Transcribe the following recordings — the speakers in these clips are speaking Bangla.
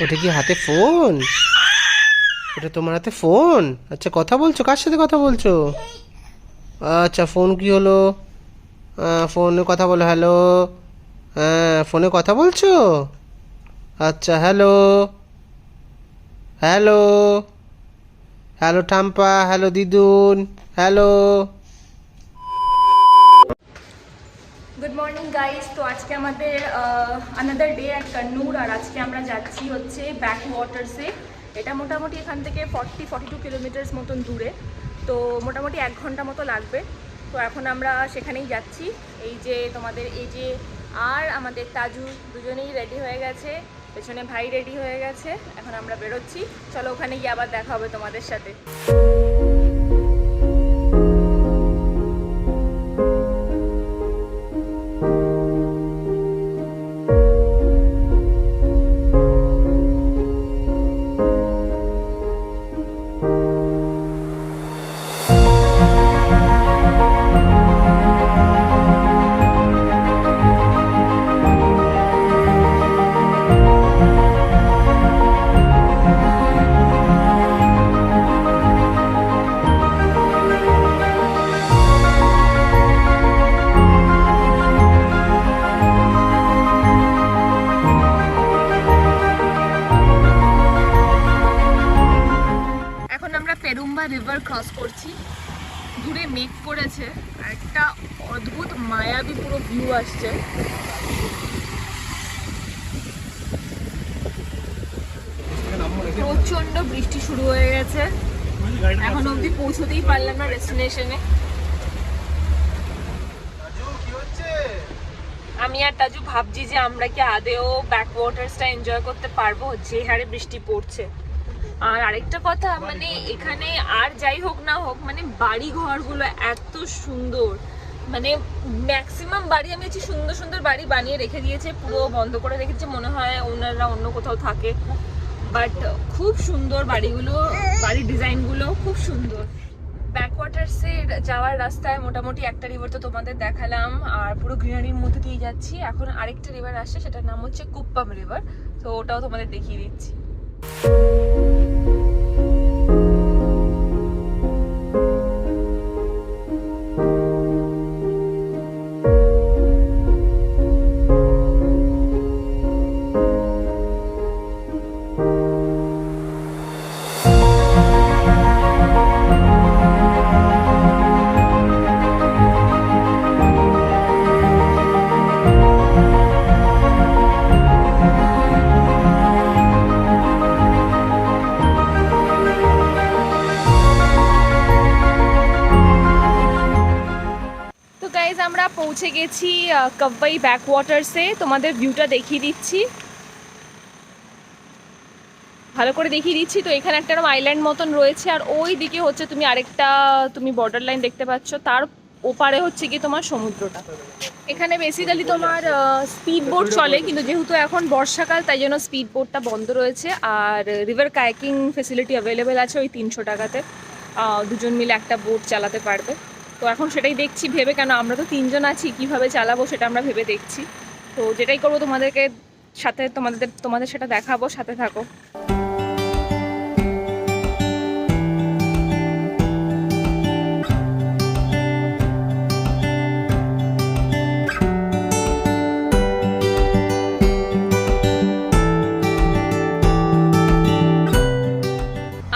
ওটা কি হাতে ফোন? ওটা তোমার হাতে ফোন? আচ্ছা, কথা বলছো? কার সাথে কথা বলছো? আচ্ছা, ফোন কি হলো? ফোনে কথা বলো। হ্যালো। হ্যাঁ, ফোনে কথা বলছো? আচ্ছা, হ্যালো। হ্যালো। হ্যালো ঠাম্পা, হ্যালো দিদুন, হ্যালো। Good morning guys. তো আজকে আমাদের আনাদার ডে অ্যাট কন্নুর, আর আজকে আমরা যাচ্ছি হচ্ছে ব্যাক ওয়াটার্সে। এটা মোটামুটি এখান থেকে 42 কিলোমিটার্স মতন দূরে, তো মোটামুটি 1 ঘন্টা মতো লাগবে। তো এখন আমরা সেখানেই যাচ্ছি। এই যে তোমাদের এই যে আর আমাদের তাজু দুজনেই রেডি হয়ে গেছে, পেছনে ভাই রেডি হয়ে গেছে। এখন আমরা বেরোচ্ছি, চলো ওখানে গিয়ে আবার দেখা হবে তোমাদের সাথে। এখন আমরা পেরুম্বা রিভার ক্রস করছি। দূরে মেঘ করেছে, একটা অদ্ভুত মায়াবী পুরো ভিউ আসছে। প্রচন্ড বৃষ্টি শুরু হয়ে গেছে, এখন অবধি পৌঁছতেই পারলাম না ডেস্টিনেশনে। আমি আর তাজু ভাবছি যে আমরা কি আদেও ব্যাক ওয়াটার্সটা এনজয় করতে পারবো, যে হারে বৃষ্টি পড়ছে। আর আরেকটা কথা, মানে এখানে আর যাই হোক না হোক, মানে বাড়ি ঘরগুলো এত সুন্দর, মানে ম্যাক্সিমাম বাড়ি আমি হচ্ছে সুন্দর সুন্দর বাড়ি বানিয়ে রেখে দিয়েছে, পুরো বন্ধ করে রেখেছে, মনে হয় ওনারা অন্য কোথাও থাকে। বাট খুব সুন্দর বাড়িগুলো, বাড়ির ডিজাইনগুলো খুব সুন্দর। ব্যাকওয়াটার্সে যাওয়ার রাস্তায় মোটামুটি একটা রিভার তো তোমাদের দেখালাম, আর পুরো গ্রিনারির মধ্যে দিয়ে যাচ্ছি। এখন আরেকটা রিভার আসছে, সেটার নাম হচ্ছে কুপ্পাম রিভার, তো ওটাও তোমাদের দেখিয়ে দিচ্ছি। তো গাইজ আমরা পৌঁছে গেছি কাব্বাই ব্যাকওয়াটার্সে। তোমাদের ভিউটা দেখিয়ে দিচ্ছি, ভালো করে দেখিয়ে দিচ্ছি। তো এখানে একটা আইল্যান্ড মতন রয়েছে, আর ওই দিকে হচ্ছে তুমি আরেকটা তুমি বর্ডার লাইন দেখতে পাচ্ছ, তার ওপারে হচ্ছে কি তোমার সমুদ্রটা। এখানে বেসিক্যালি তোমার স্পিড বোট চলে, কিন্তু যেহেতু এখন বর্ষাকাল তাই জন্য স্পিড বোটটা বন্ধ রয়েছে। আর রিভার কায়াকিং ফেসিলিটি অ্যাভেলেবেল আছে ওই 300 টাকাতে, দুজন মিলে একটা বোট চালাতে পারবে। তো এখন সেটাই দেখছি ভেবে, কেন আমরা তো 3জন আছি, কিভাবে চালাবো সেটা আমরা ভেবে দেখছি। তো যেটাই করবো তোমাদেরকে সাথে তোমাদের সেটা দেখাবো, সাথে থাকো।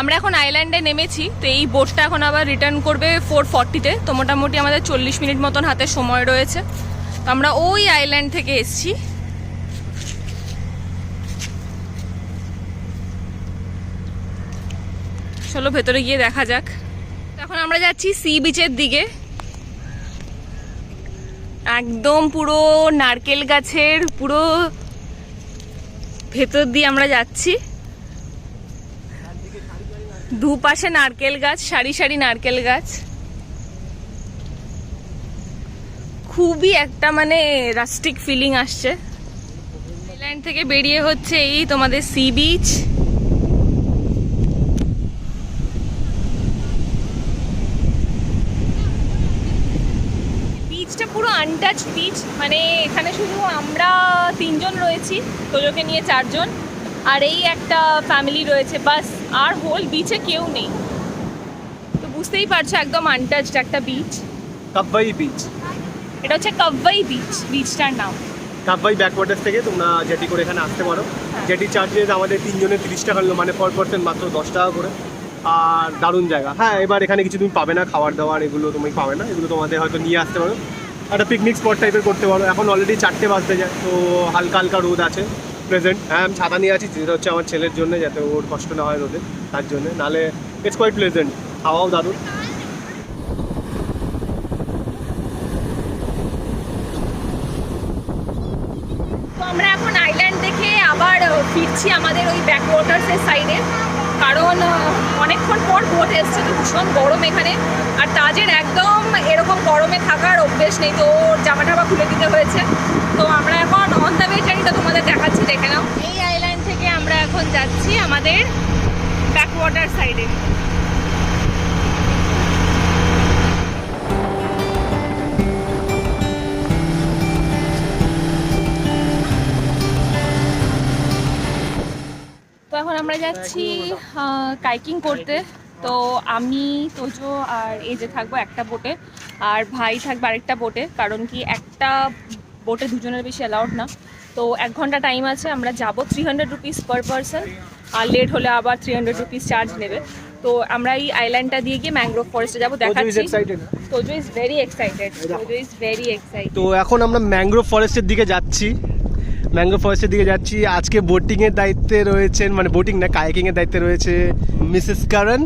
আমরা এখন আইল্যান্ডে নেমেছি, তো এই বোটটা এখন আবার রিটার্ন করবে 4:40-তে। তো মোটামুটি আমাদের 40 মিনিট মতন হাতে সময় রয়েছে। তো আমরা ওই আইল্যান্ড থেকে এসছি। চলো ভেতরে গিয়ে দেখা যাক। এখন আমরা যাচ্ছি সি বিচের দিকে, একদম পুরো নারকেল গাছের পুরো ভেতর দিয়ে আমরা যাচ্ছি। দুপাশে নারকেল গাছ, সারি সারি নারকেল গাছ, খুবই একটা মানে রাস্টিক ফিলিং আসছে। আইল্যান্ড থেকে বেরিয়ে হচ্ছে এই তোমাদের সি বিচ। বিচটা পুরো আনটাচ বিচ, মানে এখানে শুধু আমরা 3জন রয়েছি, তোজোকে নিয়ে 4জন। আর এই একটা ফ্যামিলি রয়েছে, বাস। আর হোল বিচে কেউ নেই, তো বুঝতেই পারছো একদম আনটাচড একটা বিচ। কাব্বাই বিচ, এটা হচ্ছে কাব্বাই বিচ, বিচটার নাম। কাব্বাই ব্যাকওয়াটার্স থেকে তোমরা জেটি করে এখানে আসতে পারো। জেটি চার্জেস আমাদের 3 জনের 30 টাকা হলো, মানে পার পার্সন মাত্র 10 টাকা করে। আর দারুণ জায়গা। হ্যাঁ, এবার এখানে কিছু তুমি পাবে না, খাবার দাবার এগুলো তুমি পাবে না, এগুলো তোমাদের হয়তো নিয়ে আসতে পারো। একটা পিকনিক স্পট টাইপের করতে পারো। এখন অলরেডি 4টে বাজতে যায়, তো হালকা হালকা রোদ আছে প্রেজেন্ট। হ্যাঁ, আমি ছাতা নিয়ে আছি, যেটা হচ্ছে আমার ছেলের জন্য, যাতে ওর কষ্ট না হয় রোদে, তার জন্য। নাহলে ইটস কোয়াইট প্লেজেন্ট, হাওয়াও দারুণ। তো আমরা এখন আইল্যান্ড দেখে আবার ফিরছি আমাদের ওই ব্যাকওয়াটার্সের সাইডে, কারণ অনেকক্ষণ পর বোট এসছে, তো ভীষণ গরম এখানে। আর তাজের একদম এরকম গরমে থাকার অভ্যেস নেই, তো ওর জামা টামা খুলে দিতে হয়েছে। তো আমরা এখন অন দ্য ওয়ে জার্নিটা তোমাদের দেখাচ্ছি, দেখে নাও। এই আইল্যান্ড থেকে আমরা এখন যাচ্ছি আমাদের ব্যাকওয়াটার সাইডে। তো এখন আমরা যাচ্ছি কাইকিং করতে। তো আমি, তোজো আর এই যে থাকবো একটা বোটে, আর ভাই থাকবে আরেকটা বোটে। কারণ কি একটা বোটে দুজনের বেশি অ্যালাউড না। তো 1 ঘন্টা টাইম আছে, আমরা যাব 300 রুপিস পার পারসন, আর লেট হলে আবার 300 রুপিস চার্জ নেবে। তো আমরা এই আইল্যান্ডটা দিয়ে গিয়ে ম্যানগ্রোভ ফরেস্টে যাবো, দেখাচ্ছি। Tojo is very excited, Tojo is very excited. তো এখন আমরা ম্যানগ্রোভ ফরেস্টের দিকে যাচ্ছি। আজকে বোটিংয়ের দায়িত্বে রয়েছেন, মানে বোটিং না, কায়াকিংয়ের দায়িত্বে রয়েছে মিসেস কারণ।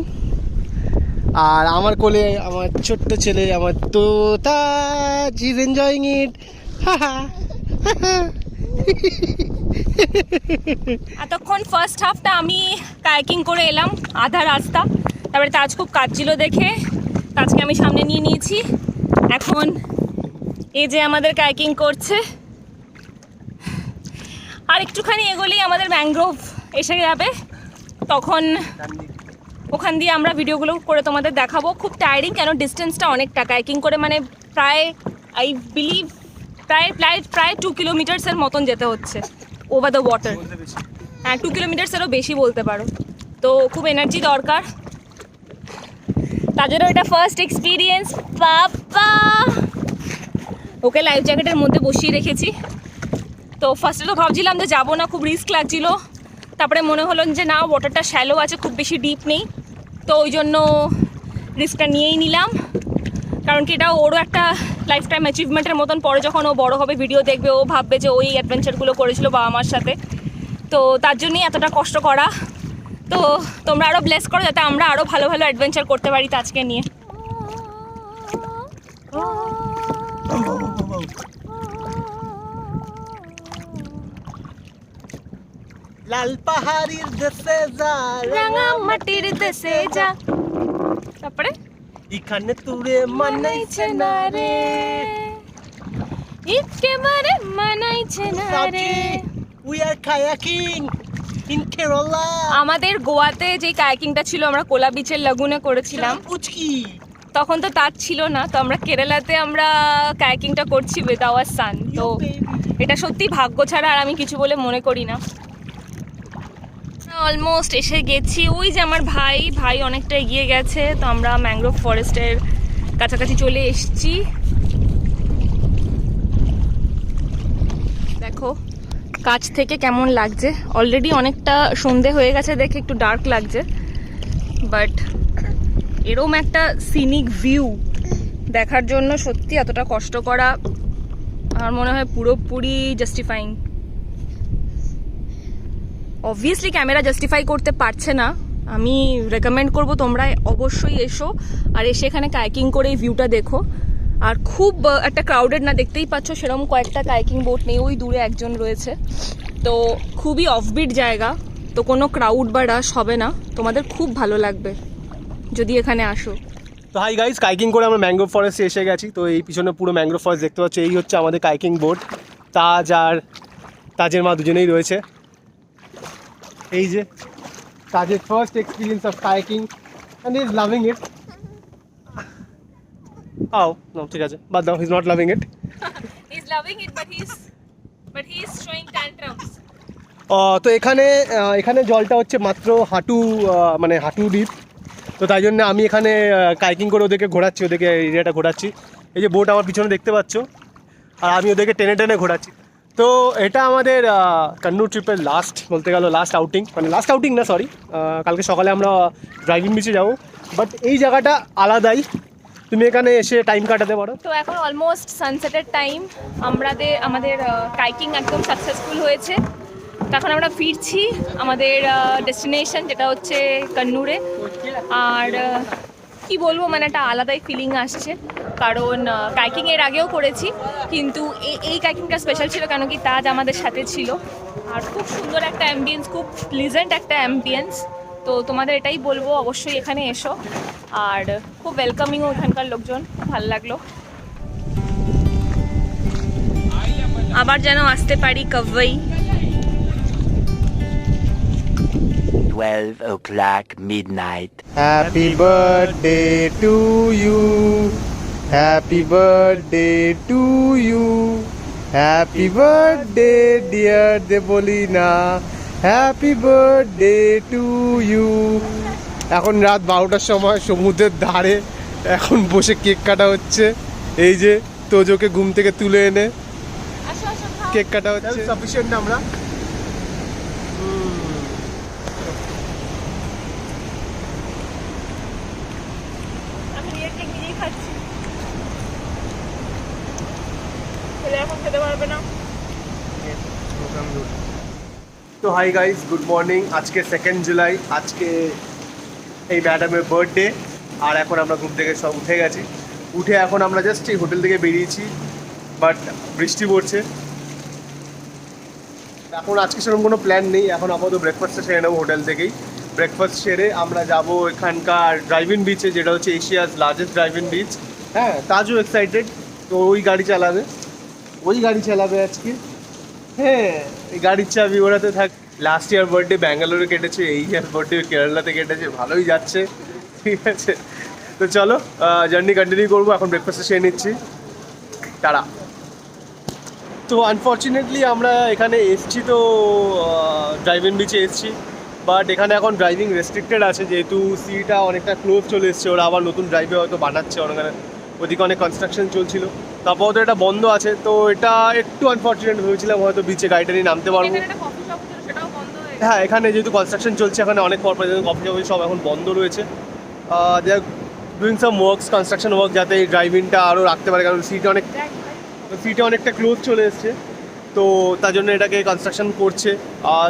আর আমার কোলে আমার ছোট্ট ছেলে, আমার তোতা, ইজ এনজয়িং ইট। এতক্ষণ ফার্স্ট হাফটা আমি কায়াকিং করে এলাম আধা রাস্তা, তারপরে তাজ খুব কাঁদছিল দেখে তাজকে আমি সামনে নিয়ে নিয়েছি। এখন এই যে আমাদের কায়াকিং করছে, আর একটুখানি এগোলেই আমাদের ম্যানগ্রোভ এসে যাবে, তখন ওখান দিয়ে আমরা ভিডিওগুলো করে তোমাদের দেখাবো। খুব টায়ারিং, কেন ডিস্টেন্সটা অনেকটা, কায়াকিং করে মানে প্রায় আই বিলিভ প্রায় 2 কিলোমিটার্সের মতন যেতে হচ্ছে ওভার দ্য ওয়াটার। হ্যাঁ, 2 কিলোমিটার্সেরও বেশি বলতে পারো। তো খুব এনার্জি দরকার, তাদেরও এটা ফার্স্ট এক্সপিরিয়েন্স। বাবা, ওকে লাইফ জ্যাকেটের মধ্যে বসিয়ে রেখেছি। তো ফার্স্টে তো ভাবছিলাম যে যাবো না, খুব রিস্ক লাগছিল। তারপরে মনে হলো যে না, ওয়াটারটা শ্যালো আছে, খুব বেশি ডিপ নেই, তো ওই জন্য রিস্কটা নিয়েই নিলাম। কারণ কি এটা ওরও একটা লাইফ টাইম অ্যাচিভমেন্টের মতন, পরে যখন ও বড় হবে ভিডিও দেখবে, ও ভাববে যে ওই অ্যাডভেঞ্চারগুলো করেছিল বাবা মার সাথে। তো তার জন্যই এতটা কষ্ট করা। তো তোমরা আরও ব্লেস করো যাতে আমরা আরও ভালো ভালো অ্যাডভেঞ্চার করতে পারি তাজকে নিয়ে। লাল পাহাড়ির দেশে যা, রাঙা মাটির দেশে যা, তারপরে এখানে তুরে মানাইছে না রে, একেবারে মানাইছে না রে। We are kayaking in Kerala. আমাদের গোয়াতে যে কায়াকিংটা ছিল আমরা কোলা বিচের লাগুনে করেছিলাম, পুচকি, তখন তো তার ছিল না। তো আমরা কেরালাতে আমরা কায়াকিংটা করছি উইথ আওয়ার সান। তো এটা সত্যি ভাগ্য ছাড়া আর আমি কিছু বলে মনে করি না। অলমোস্ট এসে গেছি, ওই যে আমার ভাই অনেকটা এগিয়ে গেছে। তো আমরা ম্যানগ্রোভ ফরেস্টের কাছাকাছি চলে এসেছি। দেখো কাছ থেকে কেমন লাগছে, অলরেডি অনেকটা সন্ধে হয়ে গেছে দেখে একটু ডার্ক লাগছে, বাট এরম একটা সিনিক ভিউ দেখার জন্য সত্যি এতটা কষ্ট করা আমার মনে হয় পুরোপুরি জাস্টিফাইং। অবভিয়াসলি ক্যামেরা জাস্টিফাই করতে পারছে না, আমি রেকমেন্ড করব তোমরা অবশ্যই এসো, আর এসে এখানে কায়াকিং করে এই ভিউটা দেখো। আর খুব একটা ক্রাউডেড না, দেখতেই পাচ্ছ সেরকম কয়েকটা কায়াকিং বোট নেই, ওই দূরে একজন রয়েছে। তো খুবই অফবিট জায়গা, তো কোনো ক্রাউড বা রাশ হবে না, তোমাদের খুব ভালো লাগবে যদি এখানে আসো। তো হাই গাইস, কাইকিং করে আমরা ম্যানগ্রোভ ফরেস্টে এসে গেছি। তো এই পিছনে পুরো ম্যানগ্রোভ ফরেস্ট দেখতে পাচ্ছ, এই হচ্ছে আমাদের কাইকিং বোট। তাজ আর তাজের মা দুজনেই রয়েছে। এই যে তাজের first experience of kayaking and he is loving it. আও নো, ঠিক আছে, বাদ দাও, he is not loving it. He's loving it, but he's showing tantrums. তো এখানে জলটা হচ্ছে মাত্র হাঁটু মানে হাঁটু ডিপ। তো তাই জন্য আমি এখানে কাইকিং করে ওদেরকে ঘোরাচ্ছি, ওদেরকে এরিয়াটা ঘোরাচ্ছি। এই যে বোট আমার পিছনে দেখতে পাচ্ছ, আর আমি ওদেরকে টেনে টেনে ঘোরাচ্ছি। তো এটা আমাদের কান্নুর ট্রিপের বলতে গেল লাস্ট আউটিং, মানে লাস্ট আউটিং না সরি, কালকে সকালে আমরা ড্রাইভিং বিচে যাবো। বাট এই জায়গাটা আলাদাই, তুমি এখানে এসে টাইম কাটাতে পারো। তো এখন অলমোস্ট সানসেটের টাইম, আমাদের কাইকিং একদম সাকসেসফুল হয়েছে। তো এখন আমরা ফিরছি আমাদের ডেস্টিনেশন, যেটা হচ্ছে কন্নুরে। আর কি বলবো, মানে একটা আলাদাই ফিলিং আসছে, কারণ কাইকিং এর আগেও করেছি, কিন্তু এই কাইকিংটা স্পেশাল ছিল কেন কি তাজ আমাদের সাথে ছিল। আর খুব সুন্দর একটা অ্যাম্বিয়েন্স, খুব প্লিজেন্ট একটা অ্যাম্বিয়েন্স। তো তোমাদের এটাই বলবো, অবশ্যই এখানে এসো। আর খুব ওয়েলকামিংও এখানকার লোকজন, খুব ভালো লাগলো। আবার যেন আসতে পারি কব্বাই। 12 o'clock midnight. Happy birthday to you, happy birthday to you, happy birthday dear Deblina, happy birthday to you. এখন রাত 12টার সময় সমুদ্রের ধারে এখন বসে কেক কাটা হচ্ছে। এই যে তোজোকে ঘুম থেকে তুলে এনে কেক কাটা হচ্ছে। সাফিসিয়েন্ট আমরা তো হাই গাইস, গুড মর্নিং। আজকে 2 জুলাই, আজকে এই ম্যাডামের বার্থডে। আর এখন আমরা ঘুম থেকে সব উঠে গেছি। উঠে এখন আমরা জাস্ট এই হোটেল থেকে বেরিয়েছি, বাট বৃষ্টি পড়ছে। এখন আজকে সেরকম কোনো প্ল্যান নেই, এখন আপাতত ব্রেকফাস্টটা সেরে নেবো হোটেল থেকেই। ব্রেকফাস্ট সেরে আমরা যাব এখানকার ড্রাইভিং বিচে, যেটা হচ্ছে এশিয়াজ লার্জেস্ট ড্রাইভিং বিচ। হ্যাঁ, তাজও এক্সাইটেড, তো ওই গাড়ি চালাবে আজকে। হ্যাঁ, এই গাড়ির চাবি ওরাতে থাক। লাস্ট ইয়ার বার্থডে ব্যাঙ্গালোরে কেটেছে, এই ইয়ার বার্থডে কেরালাতে কেটেছে, ভালোই যাচ্ছে। ঠিক আছে, তো চলো জার্নি কন্টিনিউ করবো। এখন ব্রেকফাস্টে সেরে নিচ্ছি, তারা। তো আনফর্চুনেটলি আমরা এখানে এসছি, তো ড্রাইভিং বিচে এসছি, বাট এখানে এখন ড্রাইভিং রেস্ট্রিক্টেড আছে, যেহেতু সিটা অনেকটা ক্লোজ চলে এসছে। ওরা আবার নতুন ড্রাইভে হয়তো বানাচ্ছে, ওখানে ওদিকে অনেক কনস্ট্রাকশন চলছিল, তারপর তো এটা বন্ধ আছে। তো এটা একটু আনফর্চুনেট, ভেবেছিলাম হয়তো বিচে গাড়িটা নিয়ে নামতে পারবো। হ্যাঁ, এখানে যেহেতু কনস্ট্রাকশন চলছে, এখানে অনেক কর্পোরেট কফি শপ সব এখন বন্ধ রয়েছে। They are doing some works, construction work, যাতে এই ড্রাইভিংটা আরও রাখতে পারে, কারণ সিটে অনেকটা ক্লোজ চলে এসছে। তো তার জন্য এটাকে কনস্ট্রাকশন করছে,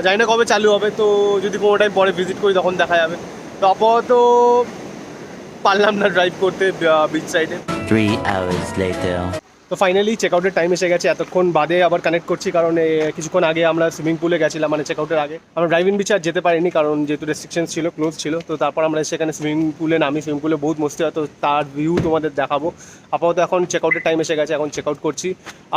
জানি না কবে চালু হবে। তো যদি কোনো টাইম পরে ভিজিট করি তখন দেখা যাবে। তো আপাতত পারলাম না ড্রাইভ করতে বিচ সাইডে। 3 hours later. তো ফাইনালি চেকআউটের টাইম এসে গেছে। এতক্ষণ বাদে আবার কানেক্ট করছি, কারণ কিছুক্ষণ আগে আমরা সুইমিং পুলে গেছিলাম, মানে চেকআউটের আগে। আমরা ড্রাইভিং বিচে আর যেতে পারিনি, কারণ যেহেতু রেস্ট্রিকশন ছিল, ক্লোজ ছিল। তো তারপর আমরা সেখানে সুইমিং পুলে নামি, সুইমিং পুলে বহুত মস্তি হয়, তো তার ভিউ তোমাদের দেখাবো। আপাতত এখন চেকআউটের টাইম এসে গেছে, এখন চেকআউট করছি।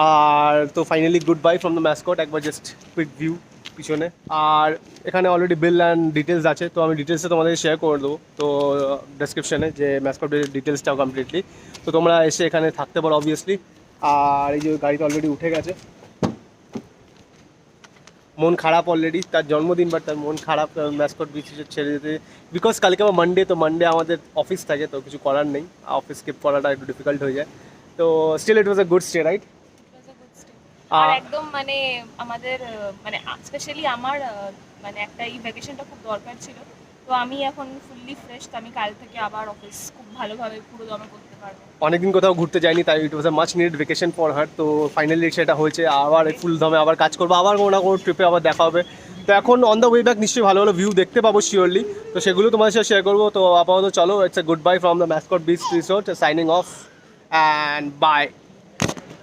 আর তো finally good buy from the mascot. একবার জাস্ট কুইক ভিউ পিছনে। আর এখানে অলরেডি বিল অ্যান্ড ডিটেলস আছে, তো আমি ডিটেলসে তোমাদের শেয়ার করে দেবো তো ডেসক্রিপশনে, যে ম্যাসকটের ডিটেলসটাও কমপ্লিটলি। তো তোমরা এসে এখানে থাকতে পারো অবভিয়াসলি। আর এই যে গাড়িতে অলরেডি উঠে গেছে, মন খারাপ অলরেডি, তার জন্মদিন, বাট তার মন খারাপ ম্যাসকট বিচ ছেড়ে যেতে। বিকজ কালকে আমার মানডে, তো মানডে আমাদের অফিস থাকে, তো কিছু করার নেই, অফিস স্কিপ করাটা একটু ডিফিকাল্ট হয়ে যায়। তো still it was a good stay, right? আর একদম মানে আমাদের মানে স্পেশালি আমার মানে একটা এই ভ্যাকেশনটা খুব দরকার ছিল। তো আমি এখন ফুললি ফ্রেশ, তো আমি কাল থেকে আবার অফিস খুব ভালোভাবে পুরো দমে করতে পারবো। অনেকদিন কোথাও ঘুরতে যাইনি, তাই it was a much needed vacation for her. তো ফাইনালি সেটা হয়েছে, আবার ফুল দমে আবার কাজ করবো, আবার কোনো না কোনো ট্রিপে আবার দেখা হবে। তো এখন অন দ্য ওয়ে ব্যাক নিশ্চয়ই ভালো ভালো ভিউ দেখতে পাবো শিওরলি, তো সেগুলো তোমাদের সাথে শেয়ার করবো। তো আপাতত চলো, it's a good buy from the mascot beach resort, signing off and by.